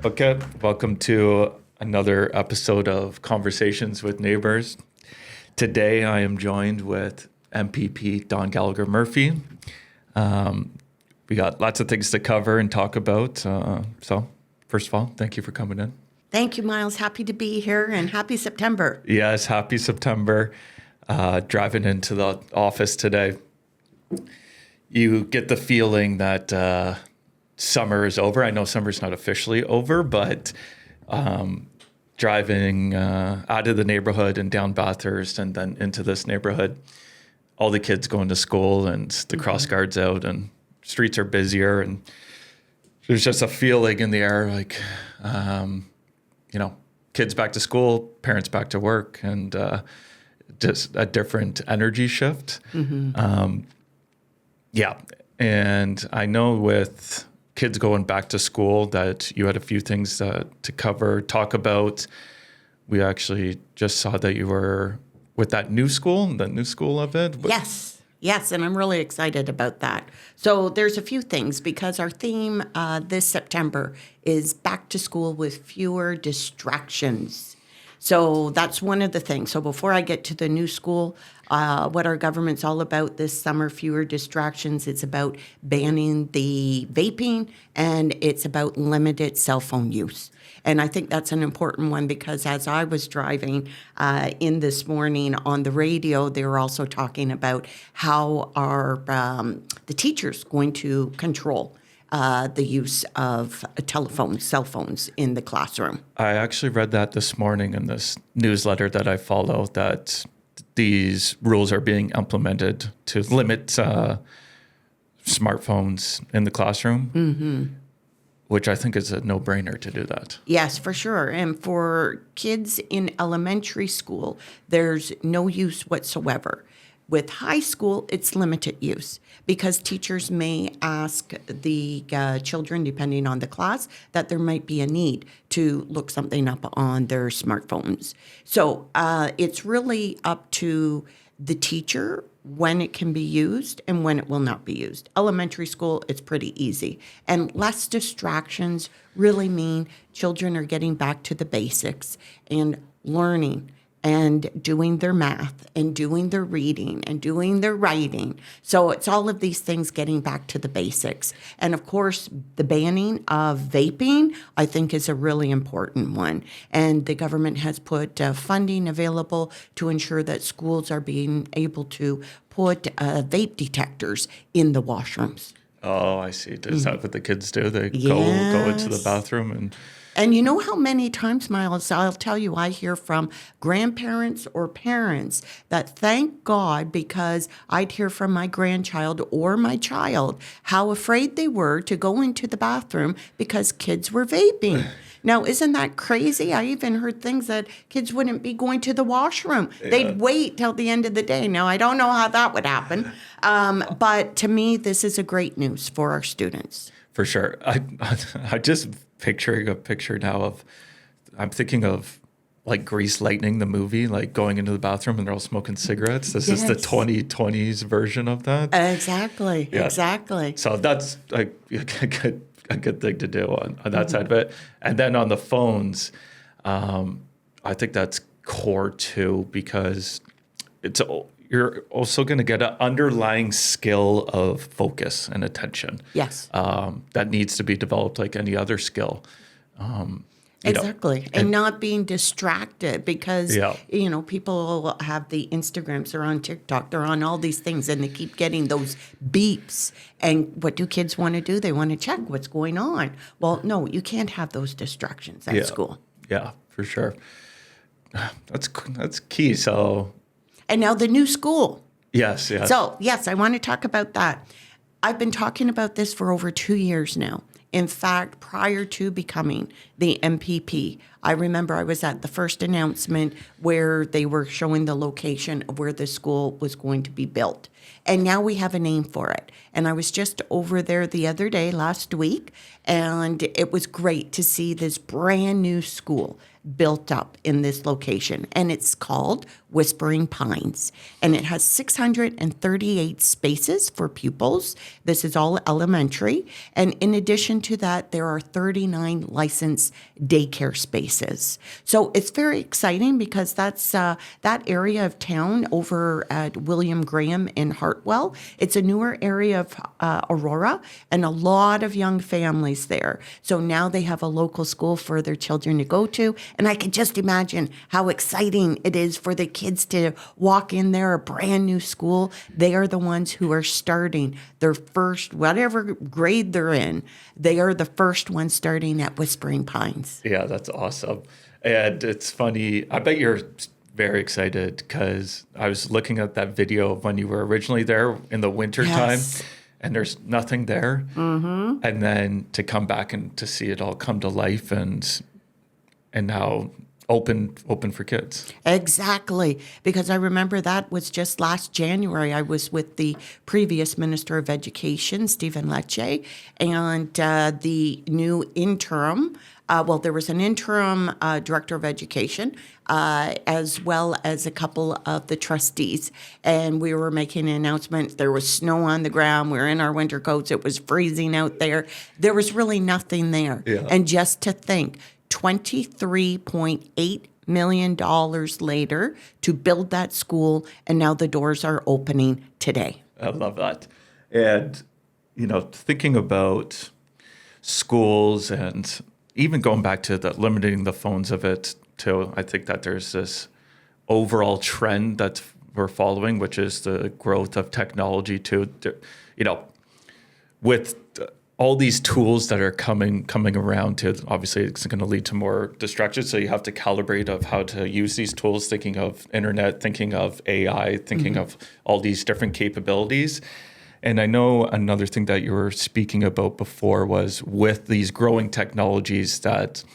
Okay, welcome to another episode of Conversations with Neighbours. Today I am joined with MPP Dawn Gallagher Murphy. We got lots of things to cover and talk about. So first of all, thank you for coming in. Thank you, Myles. Happy to be here and happy September. Yes, happy September. Driving into the office today, you get the feeling that summer is over. I know summer's not officially over, but driving out of the neighborhood and down Bathurst and then into this neighborhood, all the kids going to school and the cross guards out and streets are busier and there's just a feeling in the air like, kids back to school, parents back to work, and just a different energy shift. And I know with kids going back to school that you had a few things to cover, talk about. We actually just saw that you were with that new school of it. Yes, and I'm really excited about that. So there's a few things because our theme this September is back to school with fewer distractions. So that's one of the things. So before I get to the new school, what our government's all about this summer, fewer distractions. It's about banning the vaping and it's about limited cell phone use. And I think that's an important one because as I was driving in this morning on the radio, they were also talking about how are the teachers going to control the use of cell phones in the classroom. I actually read that this morning in this newsletter that I follow, that these rules are being implemented to limit smartphones in the classroom, which I think is a no-brainer to do that. Yes, for sure. And for kids in elementary school, there's no use whatsoever. With high school, it's limited use because teachers may ask the children, depending on the class, that there might be a need to look something up on their smartphones. So it's really up to the teacher when it can be used and when it will not be used. Elementary school, it's pretty easy. And less distractions really mean children are getting back to the basics and learning and doing their math and doing their reading and doing their writing. So it's all of these things getting back to the basics. And of course, the banning of vaping, I think, is a really important one. And the government has put funding available to ensure that schools are being able to put vape detectors in the washrooms. Oh, I see. Is that what the kids do? They go into the bathroom and... And you know how many times, Myles, I'll tell you, I hear from grandparents or parents that thank God because I'd hear from my grandchild or my child how afraid they were to go into the bathroom because kids were vaping. Now, isn't that crazy? I even heard things that kids wouldn't be going to the washroom. Yeah. They'd wait till the end of the day. Now, I don't know how that would happen. But to me, this is a great news for our students. For sure. I just picturing a picture now of, I'm thinking of like Grease Lightning, the movie, like going into the bathroom and they're all smoking cigarettes. This is the 2020s version of that. Exactly. So that's like a good thing to do on that side of it. And then on the phones, I think that's core too, because you're also going to get an underlying skill of focus and attention. Yes. That needs to be developed like any other skill. Exactly. And not being distracted because, people have the Instagrams, they're on TikTok, they're on all these things and they keep getting those beeps. And what do kids want to do? They want to check what's going on. Well, no, you can't have those distractions at school. Yeah, for sure. That's key. So... And now the new school. Yes. So, yes, I want to talk about that. I've been talking about this for over 2 years now. In fact, prior to becoming the MPP, I remember I was at the first announcement where they were showing the location of where the school was going to be built. And now we have a name for it. And I was just over there the other day, last week, and it was great to see this brand new school built up in this location. And it's called Whispering Pines. And it has 638 spaces for pupils. This is all elementary. And in addition to that, there are 39 licensed daycare spaces. So it's very exciting because that's that area of town over at William Graham in Hartwell. It's a newer area of Aurora and a lot of young families there. So now they have a local school for their children to go to. And I can just imagine how exciting it is for the kids to walk in there, a brand new school. They are the ones who are starting their first, whatever grade they're in, they are the first ones starting at Whispering Pines. Yeah, that's awesome. And it's funny. I bet you're very excited because I was looking at that video of when you were originally there in the wintertime. Yes. And there's nothing there. Mm-hmm. And then to come back and to see it all come to life and now open for kids. Exactly. Because I remember that was just last January. I was with the previous Minister of Education, Stephen Lecce, and the new interim, there was an interim Director of Education, as well as a couple of the trustees. And we were making an announcement. There was snow on the ground. We were in our winter coats. It was freezing out there. There was really nothing there. Yeah. And just to think, $23.8 million later to build that school, and now the doors are opening today. I love that. And, thinking about schools and even going back to the limiting the phones of it too, I think that there's this overall trend that we're following, which is the growth of technology too. With all these tools that are coming around to, obviously it's going to lead to more distractions. So you have to calibrate of how to use these tools, thinking of internet, thinking of AI, thinking of all these different capabilities. And I know another thing that you were speaking about before was with these growing technologies that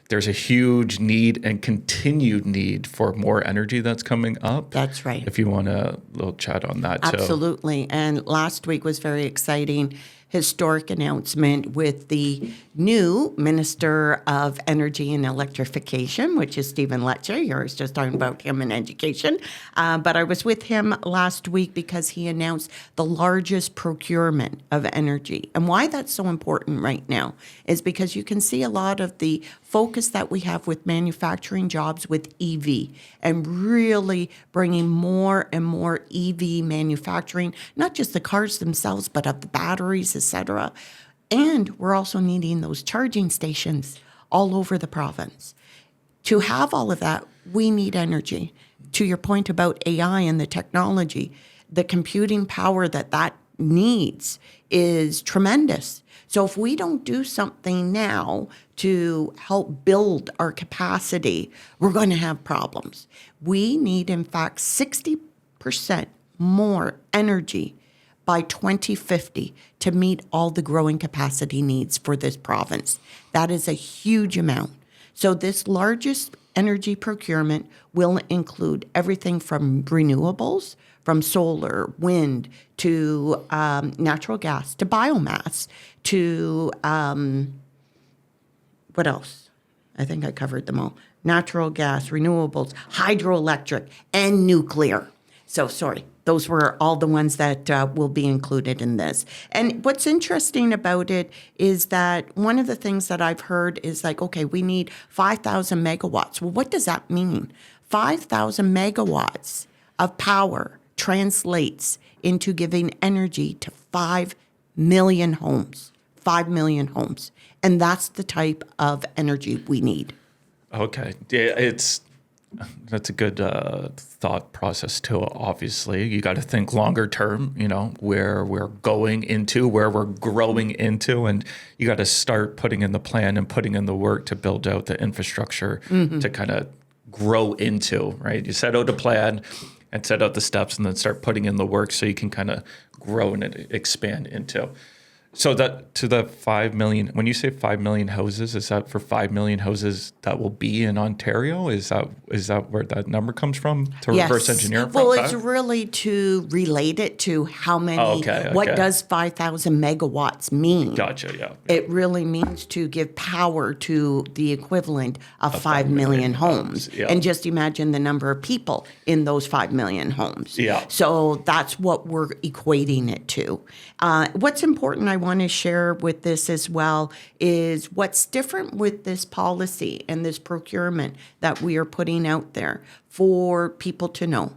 there's a huge need and continued need for more energy that's coming up. That's right. If you want a little chat on that too. Absolutely. And last week was very exciting. Historic announcement with the new Minister of Energy and Electrification, which is Stephen Lecce. You were just talking about him in education. But I was with him last week because he announced the largest procurement of energy. And why that's so important right now is because you can see a lot of the focus that we have with manufacturing jobs with EV and really bringing more and more EV manufacturing, not just the cars themselves, but of the batteries, etc. And we're also needing those charging stations all over the province. To have all of that, we need energy. To your point about AI and the technology, the computing power that needs is tremendous. So if we don't do something now to help build our capacity, we're going to have problems. We need, in fact, 60% more energy by 2050 to meet all the growing capacity needs for this province. That is a huge amount. So this largest energy procurement will include everything from renewables, from solar, wind, to natural gas, to biomass, to what else? I think I covered them all. Natural gas, renewables, hydroelectric, and nuclear. So, sorry, those were all the ones that will be included in this. And what's interesting about it is that one of the things that I've heard is like, okay, we need 5,000 megawatts. Well, what does that mean? 5,000 megawatts of power translates into giving energy to 5 million homes. 5 million homes. And that's the type of energy we need. Okay. Yeah, that's a good thought process too, obviously. You got to think longer term, where we're going into, where we're growing into, and you got to start putting in the plan and putting in the work to build out the infrastructure to kind of grow into, right? You set out a plan and set out the steps and then start putting in the work so you can kind of grow and expand into. So that to the 5 million, when you say 5 million houses, is that for 5 million houses that will be in Ontario? Is that where that number comes from to reverse engineer from? Well, it's really to relate it to how many, Okay. what does 5,000 megawatts mean? Gotcha, yeah. It really means to give power to the equivalent of 5 million homes. Yeah. And just imagine the number of people in those 5 million homes. Yeah. So that's what we're equating it to. What's important I want to share with this as well is what's different with this policy and this procurement that we are putting out there for people to know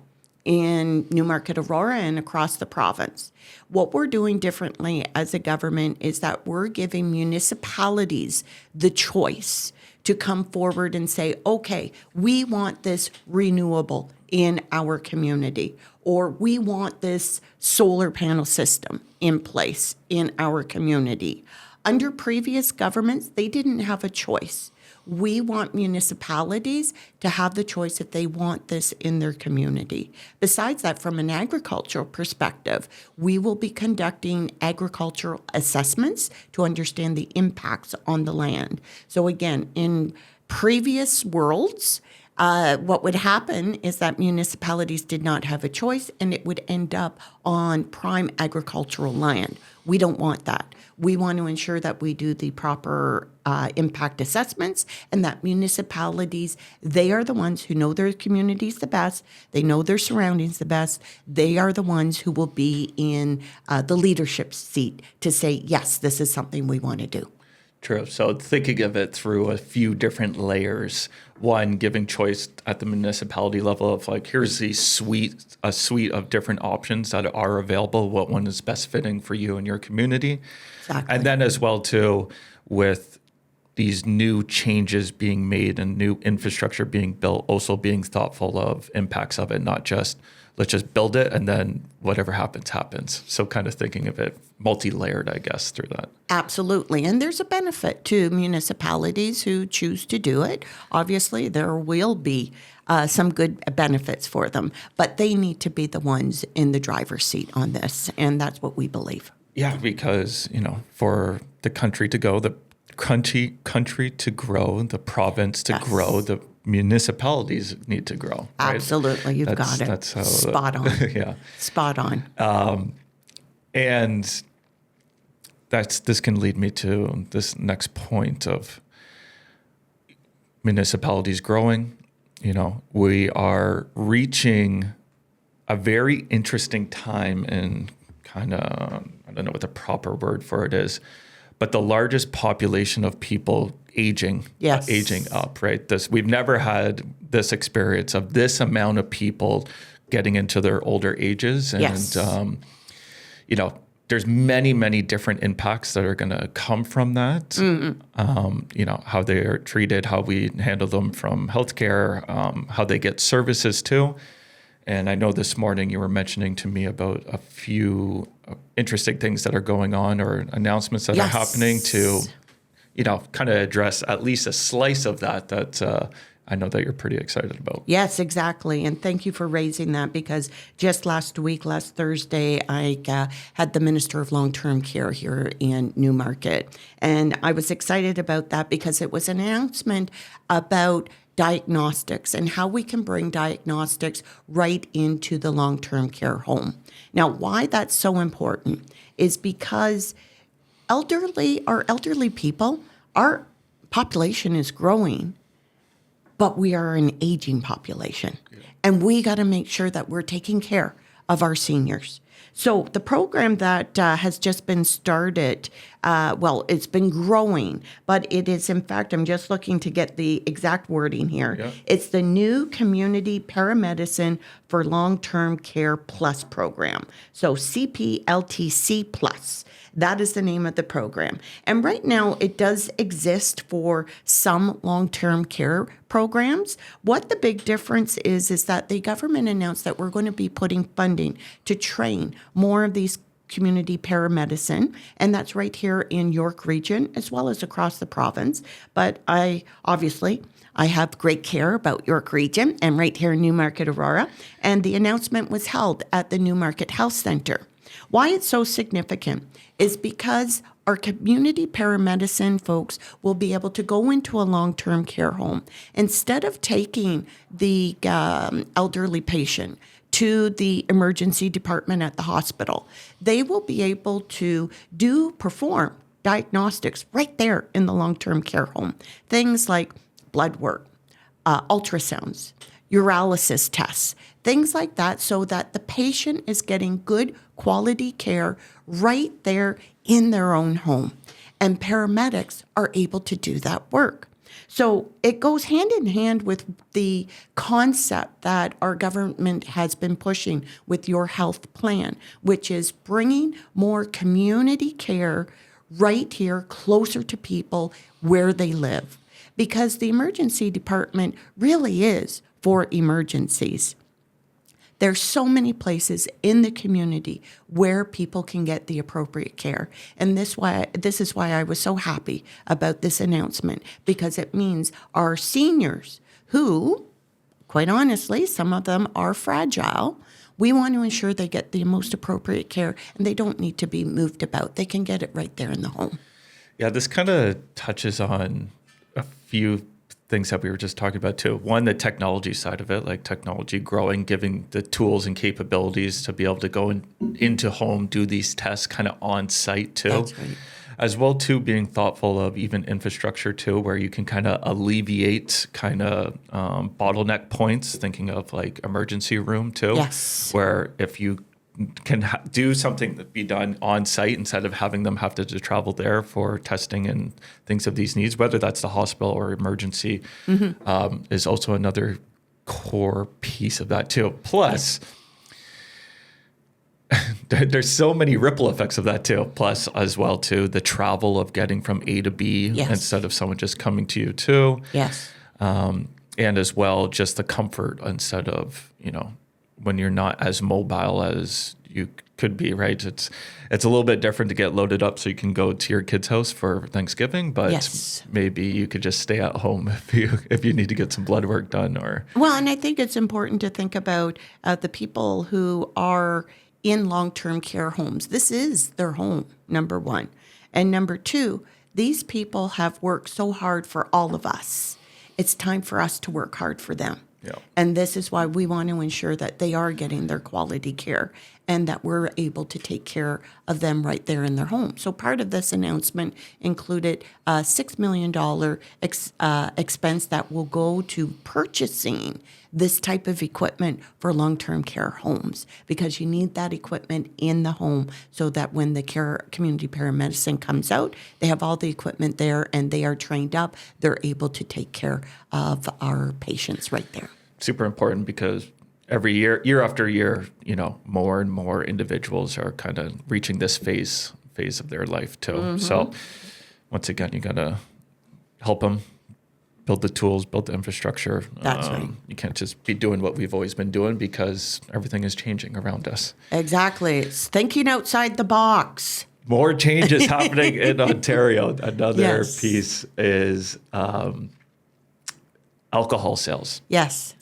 in Newmarket, Aurora, and across the province. What we're doing differently as a government is that we're giving municipalities the choice to come forward and say, okay, we want this renewable in our community, or we want this solar panel system in place in our community. Under previous governments, they didn't have a choice. We want municipalities to have the choice if they want this in their community. Besides that, from an agricultural perspective, we will be conducting agricultural assessments to understand the impacts on the land. So again, in previous worlds, what would happen is that municipalities did not have a choice and it would end up on prime agricultural land. We don't want that. We want to ensure that we do the proper impact assessments and that municipalities, they are the ones who know their communities the best. They know their surroundings the best. They are the ones who will be in the leadership seat to say, yes, this is something we want to do. True. So thinking of it through a few different layers. One, giving choice at the municipality level of like, here's a suite of different options that are available. What one is best fitting for you and your community. Exactly. And then as well too, with these new changes being made and new infrastructure being built, also being thoughtful of impacts of it, not just let's just build it and then whatever happens, happens. So kind of thinking of it multi-layered, I guess, through that. Absolutely. And there's a benefit to municipalities who choose to do it. Obviously, there will be some good benefits for them, but they need to be the ones in the driver's seat on this. And that's what we believe. Yeah, because, for the country to go, the country to grow, the province to grow, the municipalities need to grow. Right? Absolutely. You've got it. That's how Spot on. Yeah. Spot on. And this can lead me to this next point of municipalities growing. We are reaching a very interesting time in kind of, I don't know what the proper word for it is, but the largest population of people aging up, right? We've never had this experience of this amount of people getting into their older ages. And, there's many, many different impacts that are going to come from that. Mm-hmm. How they are treated, how we handle them from healthcare, how they get services too. And I know this morning you were mentioning to me about a few interesting things that are going on or announcements that are happening to, kind of address at least a slice of that I know that you're pretty excited about. Yes, exactly. And thank you for raising that because just last Thursday, I had the Minister of Long-Term Care here in Newmarket. And I was excited about that because it was an announcement about diagnostics and how we can bring diagnostics right into the long-term care home. Now, why that's so important is because our elderly people, our population is growing, but we are an aging population. Yeah. And we got to make sure that we're taking care of our seniors. So the program that has just been started, it's been growing, but it is, in fact, I'm just looking to get the exact wording here. Yeah. It's the new Community Paramedicine for Long-Term Care Plus program. So CPLTC Plus. That is the name of the program. And right now, it does exist for some long-term care programs. What the big difference is that the government announced that we're going to be putting funding to train more of these community paramedicine, and that's right here in York Region as well as across the province. But I have great care about York Region and right here in Newmarket, Aurora. And the announcement was held at the Newmarket Health Centre. Why it's so significant is because our community paramedicine folks will be able to go into a long-term care home. Instead of taking the elderly patient to the emergency department at the hospital, they will be able to perform diagnostics right there in the long-term care home. Things like blood work, ultrasounds, urinalysis tests, things like that, so that the patient is getting good quality care right there in their own home. And paramedics are able to do that work. So it goes hand in hand with the concept that our government has been pushing with Your Health Plan, which is bringing more community care right here closer to people where they live. Because the emergency department really is for emergencies. There's so many places in the community where people can get the appropriate care. And this is why I was so happy about this announcement, because it means our seniors who, quite honestly, some of them are fragile, we want to ensure they get the most appropriate care and they don't need to be moved about. They can get it right there in the home. Yeah, this kind of touches on a few things that we were just talking about too. One, the technology side of it, like technology growing, giving the tools and capabilities to be able to go into home, do these tests kind of on site too. That's right. As well too, being thoughtful of even infrastructure too, where you can kind of alleviate kind of bottleneck points, thinking of like emergency room too. Yes. Where if you can do something that be done on site instead of having them have to travel there for testing and things of these needs, whether that's the hospital or emergency, is also another core piece of that too. Plus, there's so many ripple effects of that too. Plus, as well too, the travel of getting from A to B instead of someone just coming to you too. Yes. And as well, just the comfort instead of, when you're not as mobile as you could be, right? It's a little bit different to get loaded up so you can go to your kid's house for Thanksgiving, but maybe you could just stay at home if you need to get some blood work done or. Well, and I think it's important to think about the people who are in long-term care homes. This is their home, number one. And number two, these people have worked so hard for all of us. It's time for us to work hard for them. Yeah. And this is why we want to ensure that they are getting their quality care and that we're able to take care of them right there in their home. So part of this announcement included a $6 million expense that will go to purchasing this type of equipment for long-term care homes, because you need that equipment in the home so that when the community paramedicine comes out, they have all the equipment there and they are trained up. They're able to take care of our patients right there. Super important, because every year after year, more and more individuals are kind of reaching this phase of their life too. Mm-hmm. So once again, you got to help them build the tools, build the infrastructure. That's right. You can't just be doing what we've always been doing, because everything is changing around us. Exactly. It's thinking outside the box. More changes happening in Ontario. Another piece is alcohol sales. Yes.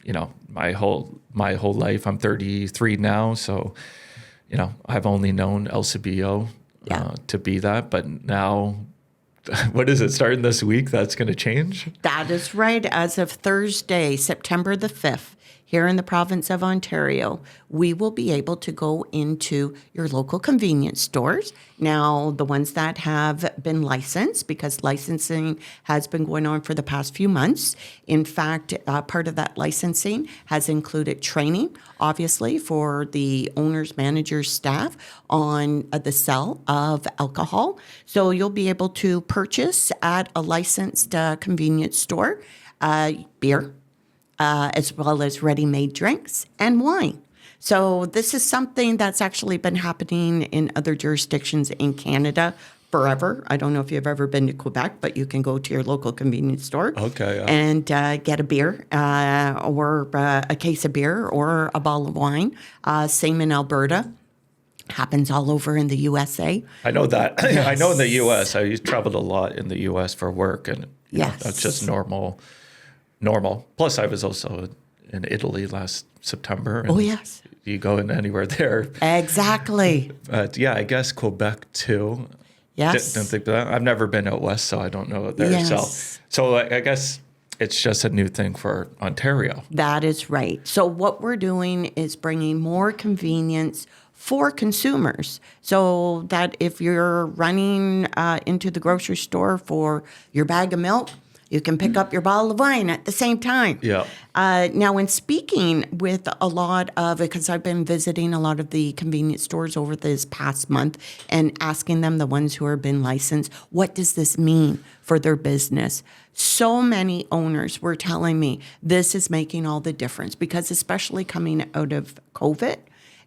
My whole life, I'm 33 now, so I've only known LCBO to be that, but now, what is it, starting this week, that's going to change? That is right. As of Thursday, September the 5th, here in the province of Ontario, we will be able to go into your local convenience stores. Now, the ones that have been licensed, because licensing has been going on for the past few months. In fact, part of that licensing has included training, obviously, for the owners, managers, staff on the sale of alcohol. So you'll be able to purchase at a licensed convenience store beer, as well as ready-made drinks and wine. So this is something that's actually been happening in other jurisdictions in Canada forever. I don't know if you've ever been to Quebec, but you can go to your local convenience store and get a beer or a case of beer or a bottle of wine. Same in Alberta. Happens all over in the USA. I know that. Yes. I know in the US, I traveled a lot in the US for work, and that's just normal. Plus, I was also in Italy last September. And Oh, yes. you go in anywhere there. Exactly. But yeah, I guess Quebec too. Yes. Didn't think that. I've never been out west, so I don't know it there. Yes. So I guess it's just a new thing for Ontario. That is right. So what we're doing is bringing more convenience for consumers, so that if you're running into the grocery store for your bag of milk, you can pick up your bottle of wine at the same time. Yeah. Now, in speaking with a lot of, because I've been visiting a lot of the convenience stores over this past month and asking them, the ones who have been licensed, what does this mean for their business? So many owners were telling me this is making all the difference, because especially coming out of COVID,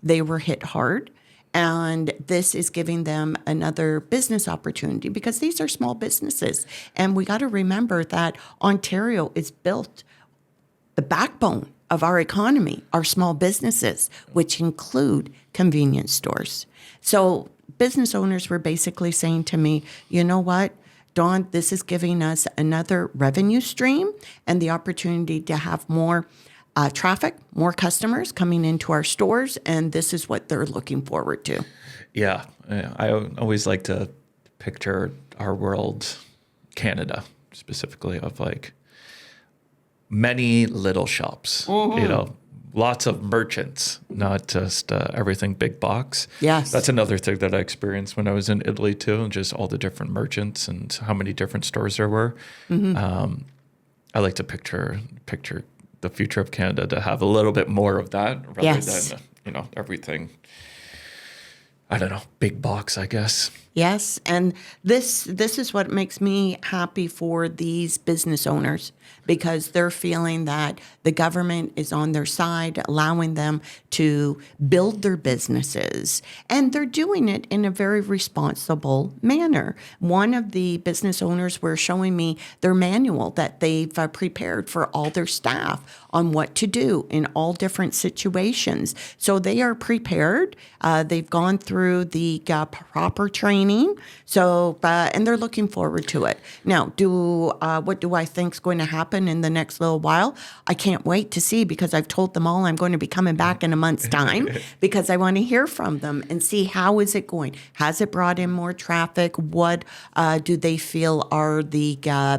they were hit hard. And this is giving them another business opportunity, because these are small businesses. And we got to remember that Ontario is built, the backbone of our economy are small businesses, which include convenience stores. So business owners were basically saying to me, you know what, Dawn, this is giving us another revenue stream and the opportunity to have more traffic, more customers coming into our stores, and this is what they're looking forward to. Yeah. I always like to picture our world, Canada specifically, of like many little shops, lots of merchants, not just everything big box. Yes. That's another thing that I experienced when I was in Italy too, and just all the different merchants and how many different stores there were. I like to picture the future of Canada to have a little bit more of that rather than, everything, I don't know, big box, I guess. Yes, and this is what makes me happy for these business owners, because they're feeling that the government is on their side, allowing them to build their businesses, and they're doing it in a very responsible manner. One of the business owners were showing me their manual that they've prepared for all their staff on what to do in all different situations. So they are prepared. They've gone through the proper training. So, and they're looking forward to it. Now, what do I think is going to happen in the next little while? I can't wait to see, because I've told them all I'm going to be coming back in a month's time because I want to hear from them and see how is it going. Has it brought in more traffic? What do they feel are the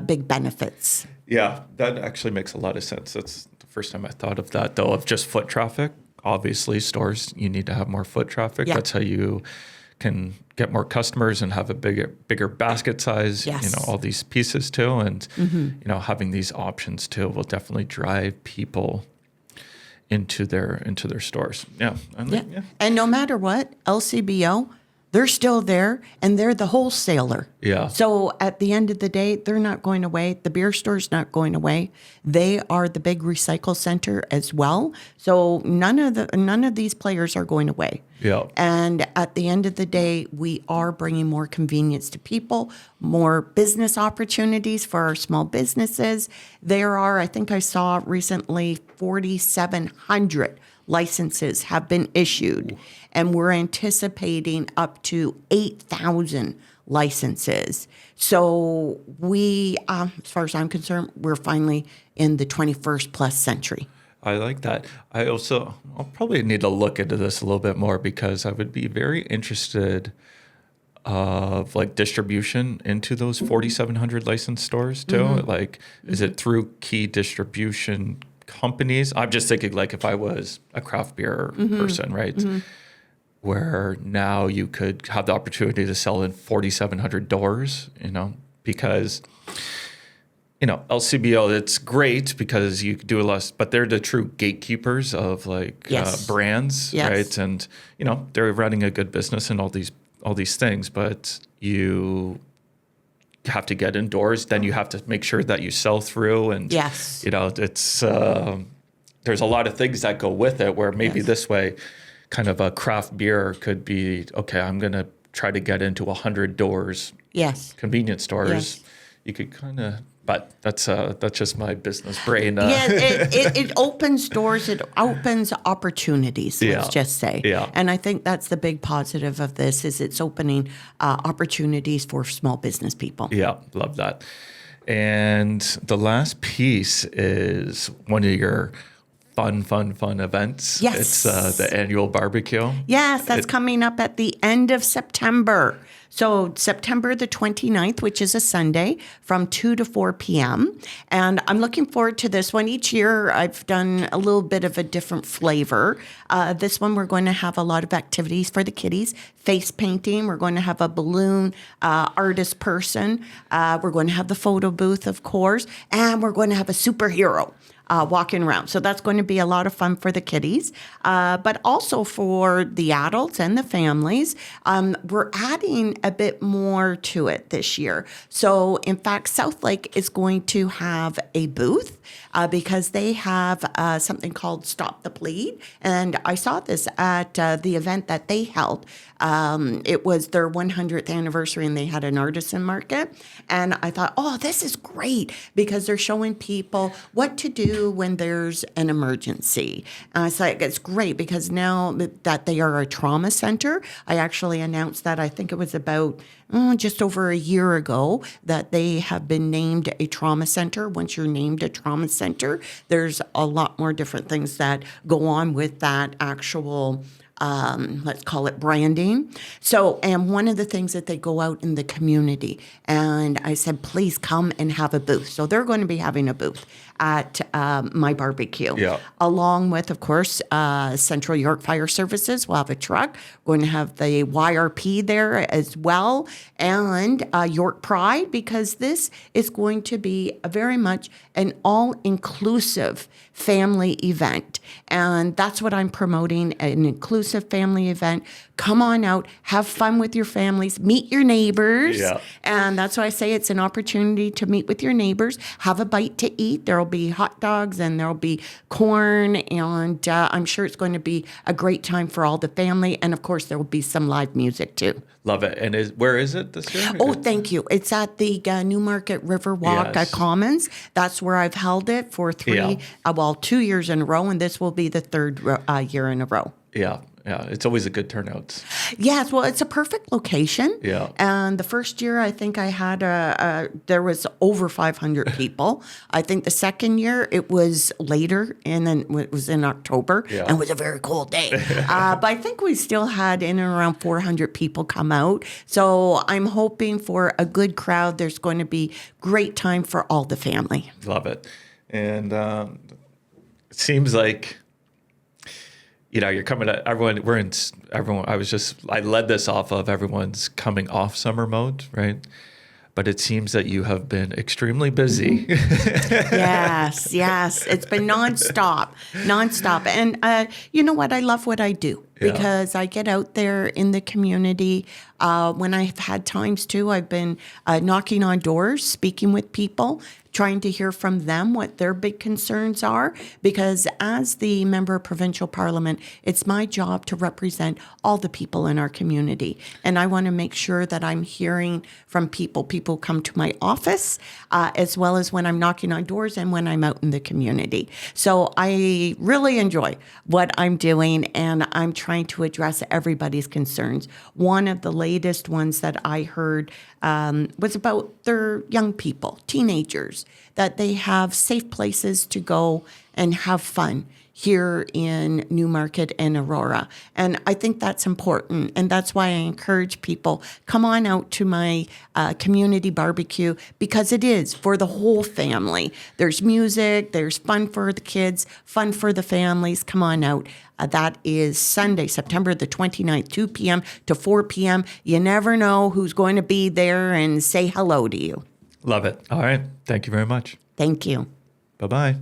big benefits? Yeah, that actually makes a lot of sense. That's the first time I thought of that, though, of just foot traffic. Obviously, stores, you need to have more foot traffic. Yeah. That's how you can get more customers and have a bigger basket size, yes. All these pieces too. And, having these options too will definitely drive people into their stores. Yeah. And no matter what, LCBO, they're still there, and they're the wholesaler. Yeah. So at the end of the day, they're not going away. The beer store's not going away. They are the big recycle center as well. So none of these players are going away. Yeah. And at the end of the day, we are bringing more convenience to people, more business opportunities for our small businesses. There are, I think I saw recently, 4,700 licenses have been issued. And we're anticipating up to 8,000 licenses. So we, as far as I'm concerned, we're finally in the 21st plus century. I like that. I'll probably need to look into this a little bit more, because I would be very interested of like distribution into those 4,700 licensed stores too. Like, is it through key distribution companies? I'm just thinking, like, if I was a craft beer person, right? Where now you could have the opportunity to sell in 4,700 doors, because, LCBO, it's great because you do a lot, but they're the true gatekeepers of brands, yes. right? And, they're running a good business and all these things, but you have to get indoors, then you have to make sure that you sell through, and, yes. It's, there's a lot of things that go with it, where maybe this way, kind of a craft beer could be, okay, I'm going to try to get into 100 doors, yes, convenience stores. Yes. You could kind of, but that's just my business brain. It opens doors, it opens opportunities, let's just say. Yeah. And I think that's the big positive of this, is it's opening opportunities for small business people. Yeah, love that. And the last piece is one of your fun events. Yes. It's the annual barbecue. Yes, that's coming up at the end of September. So September the 29th, which is a Sunday, from 2 to 4 p.m. And I'm looking forward to this one. Each year I've done a little bit of a different flavor. This one we're going to have a lot of activities for the kiddies. Face painting. We're going to have a balloon artist person. We're going to have the photo booth, of course. And we're going to have a superhero walking around. So that's going to be a lot of fun for the kiddies, but also for the adults and the families. We're adding a bit more to it this year. So in fact, South Lake is going to have a booth because they have something called Stop the Bleed. And I saw this at the event that they held. It was their 100th anniversary and they had an artisan market. And I thought, oh, this is great because they're showing people what to do when there's an emergency. And I thought it's great because now that they are a trauma center, I actually announced that I think it was about just over a year ago that they have been named a trauma center. Once you're named a trauma center, there's a lot more different things that go on with that actual let's call it branding. So, and one of the things that they go out in the community, and I said, please come and have a booth. So they're going to be having a booth at my barbecue, along with, of course, Central York Fire Services. We'll have a truck. We're going to have the YRP there as well, and York Pride, because this is going to be a very much an all-inclusive family event. And that's what I'm promoting, an inclusive family event. Come on out, have fun with your families, meet your neighbors. Yeah. And that's why I say it's an opportunity to meet with your neighbors, have a bite to eat. There'll be hot dogs and there'll be corn. And I'm sure it's going to be a great time for all the family. And of course, there will be some live music too. Love it. And where is it this year? Oh, thank you. It's at the Newmarket Riverwalk Commons. That's where I've held it for 2 years in a row. And this will be the third year in a row. Yeah. Yeah, it's always a good turnout. Yes, well, it's a perfect location. Yeah. And the first year, I think I had there was over 500 people. I think the second year, it was later, and then it was in October, and it was a very cold day. But I think we still had in and around 400 people come out. So I'm hoping for a good crowd. There's going to be great time for all the family. Love it. And it seems like, you know, you're coming to everyone. I led this off of everyone's coming off summer mode, right? But it seems that you have been extremely busy. Yes. It's been nonstop. And you know what? I love what I do because I get out there in the community. When I've had times too, I've been knocking on doors, speaking with people, trying to hear from them what their big concerns are. Because as the member of provincial parliament, it's my job to represent all the people in our community. And I want to make sure that I'm hearing from people. People come to my office, as well as when I'm knocking on doors and when I'm out in the community. So I really enjoy what I'm doing, and I'm trying to address everybody's concerns. One of the latest ones that I heard was about their young people, teenagers, that they have safe places to go and have fun here in Newmarket and Aurora. And I think that's important. And that's why I encourage people, come on out to my community barbecue, because it is for the whole family. There's music, there's fun for the kids, fun for the families. Come on out. That is Sunday, September the 29th, 2 p.m. to 4 p.m. You never know who's going to be there and say hello to you. Love it. All right. Thank you very much. Thank you. Bye-bye.